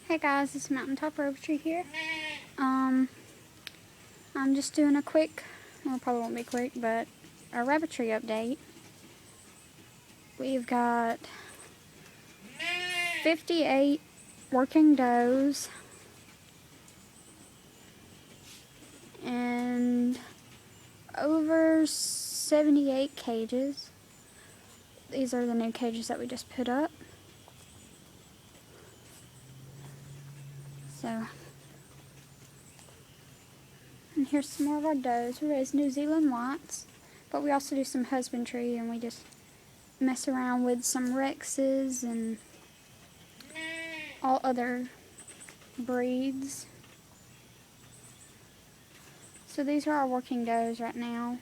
Hey guys, it's Mountaintop Rabbitry here. I'm just doing a quick, well, probably won't be quick, but a Rabbitry update. We've got 58 working does and over 78 cages. These are the new cages that we just put up. So, and here's some more of our does. We raise New Zealand whites, but we also do some husbandry, and we just mess around with some Rexes and all other breeds. So these are our working does right now.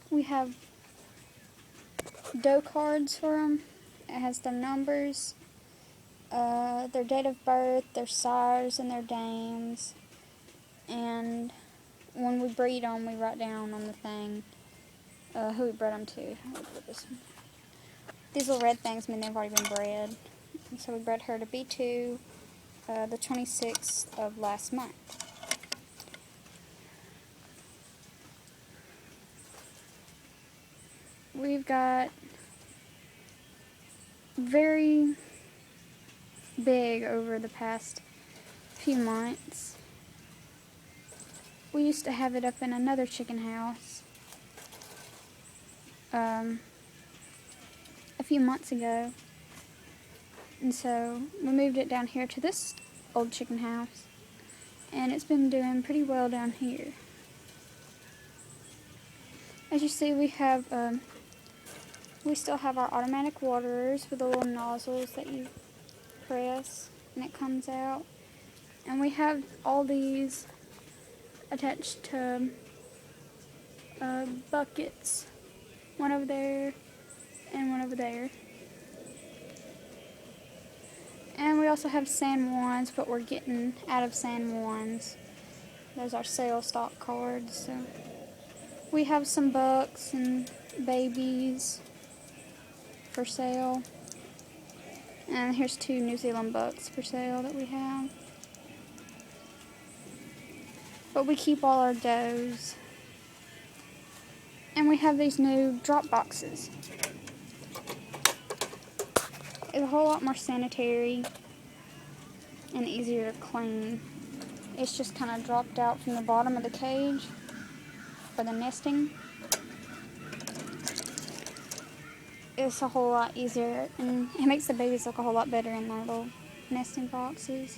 We have doe cards for them. It has their numbers, their date of birth, their sires, and their dames. And when we breed them, we write down on the thing who we bred them to. These little red things mean they've already been bred. And so we bred her to B2 the 26th of last month. We've got very big over the past few months. We used to have it up in another chicken house a few months ago, and so we moved it down here to this old chicken house, and it's been doing pretty well down here. As you see, we still have our automatic waterers with the little nozzles that you press and it comes out. And we have all these attached to buckets. One over there and one over there. And we also have San Juans, but we're getting out of San Juans. Those are sale stock cards. So we have some bucks and babies for sale. And here's 2 New Zealand bucks for sale that we have. But we keep all our does. And we have these new drop boxes. It's a whole lot more sanitary and easier to clean. It's just kind of dropped out from the bottom of the cage for the nesting. It's a whole lot easier, and it makes the babies look a whole lot better in their little nesting boxes.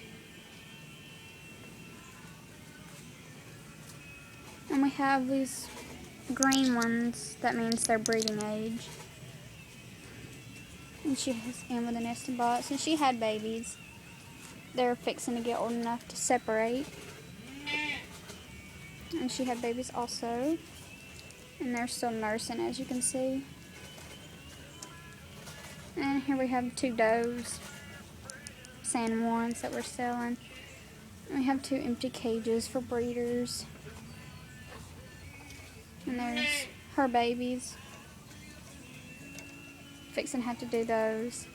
And we have these green ones, that means they're breeding age. And she has in with a nesting box, and she had babies. They're fixing to get old enough to separate. And she had babies also, and they're still nursing, as you can see. And here we have 2 does, San Juans that we're selling. And we have 2 empty cages for breeders. And there's her babies. Fixing to have to do those,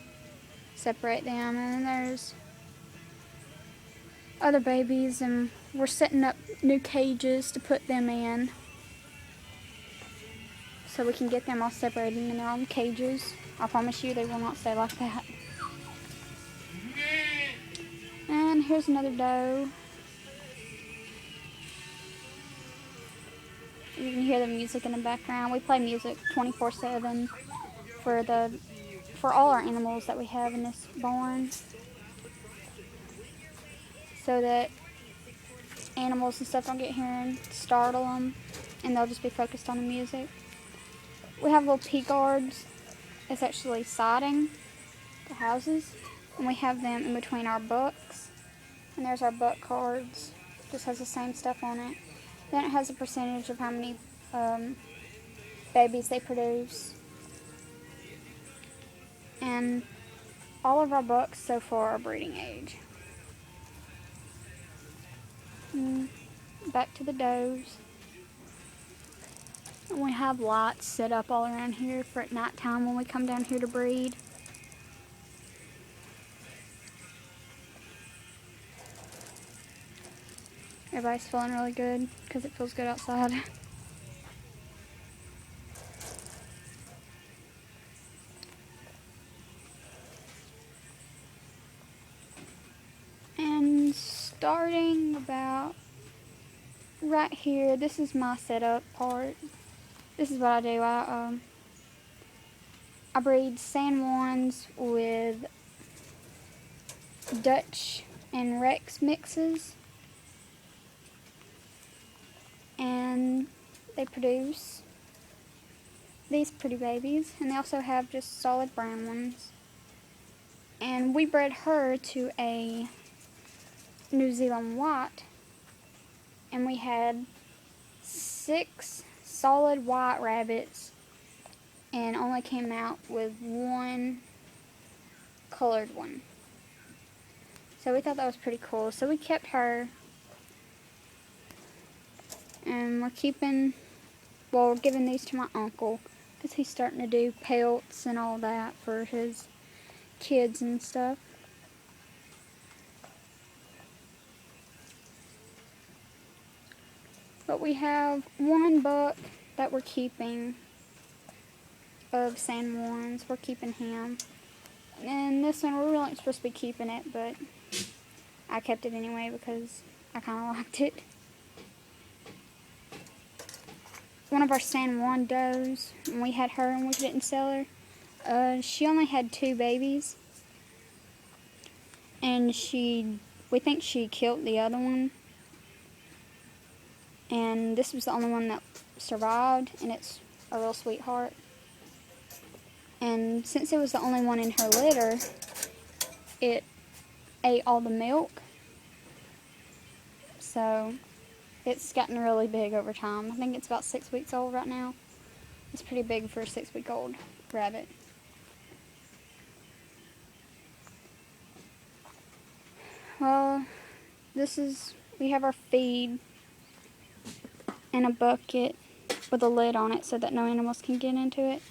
separate them. And then there's other babies, and we're setting up new cages to put them in, so we can get them all separated in their own cages. I promise you they will not stay like that. And here's another doe. You can hear the music in the background. We play music 24/7 for all our animals that we have in this barn, so that animals and stuff don't get here and startle them, and they'll just be focused on the music. We have little P guards. It's actually siding the houses, and we have them in between our bucks. And there's our buck cards. Just has the same stuff on it. Then it has a percentage of how many babies they produce. And all of our bucks so far are breeding age. And back to the does. And we have lights set up all around here for at nighttime when we come down here to breed. Everybody's feeling really good because it feels good outside. And starting about right here, this is my setup part. This is what I do. I breed San Juans with Dutch and Rex mixes, and they produce these pretty babies, and they also have just solid brown ones. And we bred her to a New Zealand white, and we had 6 solid white rabbits and only came out with 1 colored one. So we thought that was pretty cool. So we kept her, and we're giving these to my uncle because he's starting to do pelts and all that for his kids and stuff. But we have 1 buck that we're keeping of San Juans. We're keeping him. And this one, we weren't supposed to be keeping it, but I kept it anyway because I kind of liked it. One of our San Juan does, and we had her and we didn't sell her. She only had 2 babies, and we think she killed the other one. And this was the only one that survived, and it's a real sweetheart. And since it was the only one in her litter, it ate all the milk. So it's gotten really big over time. I think it's about 6 weeks old right now. It's pretty big for a 6-week-old rabbit. Well, we have our feed in a bucket with a lid on it so that no animals can get into it.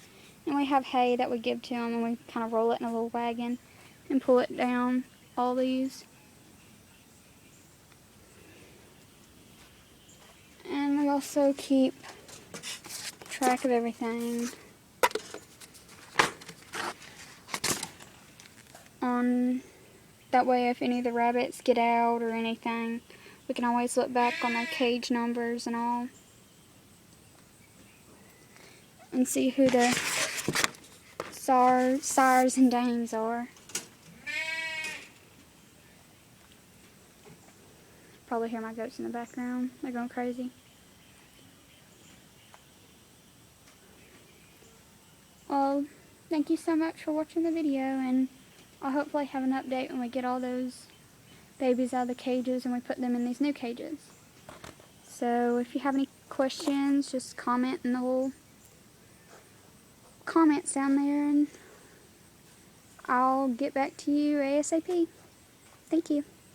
And we have hay that we give to them, and we kind of roll it in a little wagon and pull it down all these. And we also keep track of everything that way if any of the rabbits get out or anything, we can always look back on their cage numbers and all and see who the sires and dames are. Probably hear my goats in the background. They're going crazy. Well, thank you so much for watching the video, and I'll hopefully have an update when we get all those babies out of the cages and we put them in these new cages. So if you have any questions, just comment in the little comments down there, and I'll get back to you ASAP. Thank you.